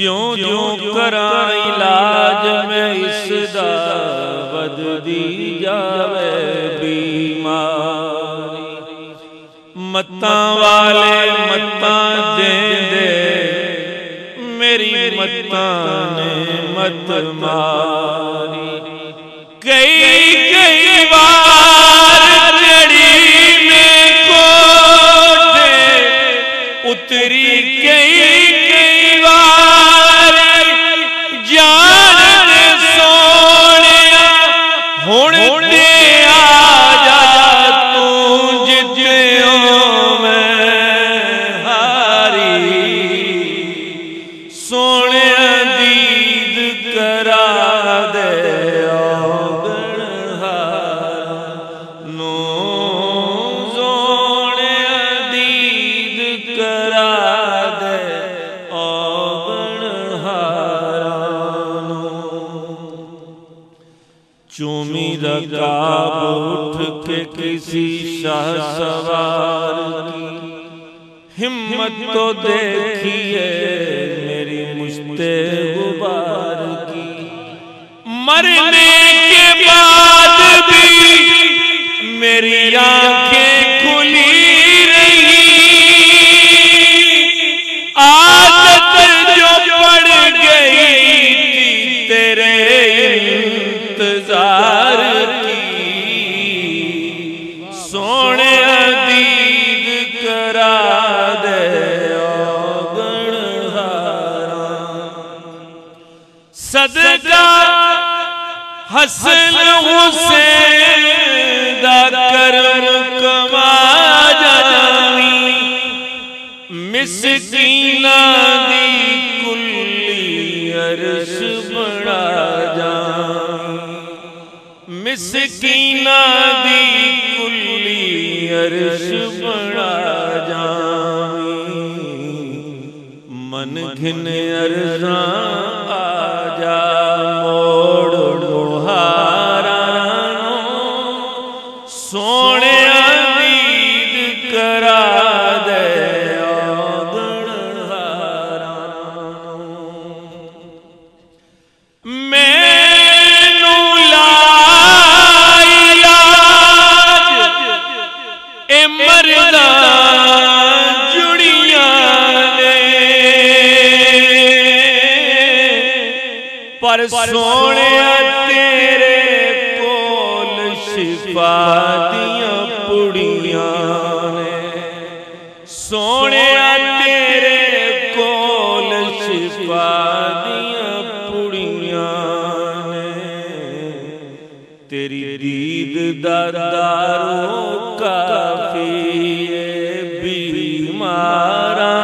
ज्यों ज्यों करा इलाज में इसदा बददी जावे बीमारी। मत्ता वाले मत्ता दे दे मेरी मत्ता ने मत मारी। कई कई बार जड़ी में कोठे उतरी, कई कई बार जान सोनिया हुण ते आ जा तू जित्यो मैं हारी। सोनिया दीद करा दे चूमी रकाब उठ के किसी शाह सवार की हिम्मत तो देखिए मेरी मुश्ते गुबार की। मरने के बाद भी मेरी आंखें खुली रही, आदत जो पड़ गई थी तेरे इंतजार की। सोने दीद करा दे गणहारा, सदका हसन हुसैन दा करम कमा जावी। मिस्कीना दी कुल्ली अर्श बना जा, मिस्कीना दी कुल्ली अर्श बना जावी। मन घिन अर्जा आ जा मोड़ लोहारा। सोने दीद करा दे गणहारा। मैनू मरदा जुड़िया ने पर सोने तेरे कोल शिफा दियां पुड़िया ने। सोने तेरे कोल शिफा दियां पुड़िया ने। तेरी दीद दा दारो काफी बीमारा।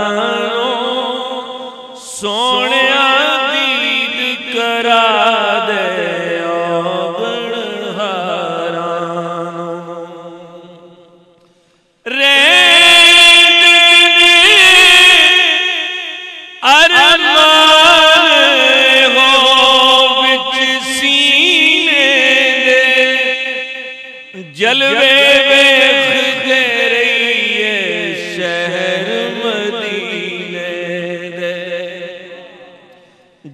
सोने दीद करा दे गणहारा। अरमान हो विच सीने दे, जलवे वेखदे रहिए शहर मदीने दे।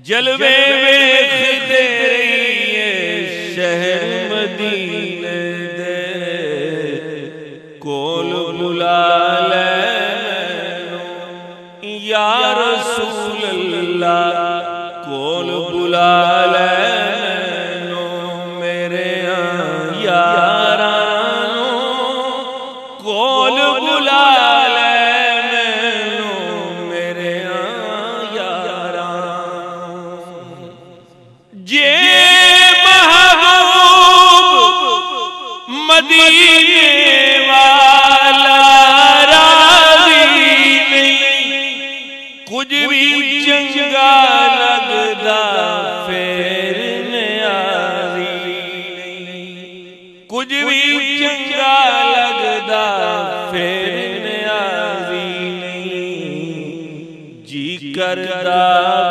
जलवे वेखदे रहिए शहर मदीने दे। कोल बुला ले या रसूल अल्लाह, कोल बुला ले मेरे यारा। कोल बुला ले मेरे यारा। जे महबूब मदीने वाला राज़ी नहीं, कुछ भी चंगा लगदा फेर न्याज़ी नहीं। कुछ भी चंगा लगदा फेर न्याज़ी नहीं। जी करदा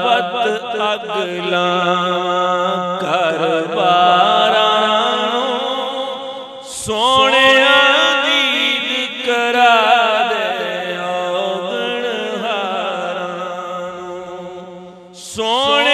बत अगला कर बारा। सोने दीद करा दे गणहारा। सोने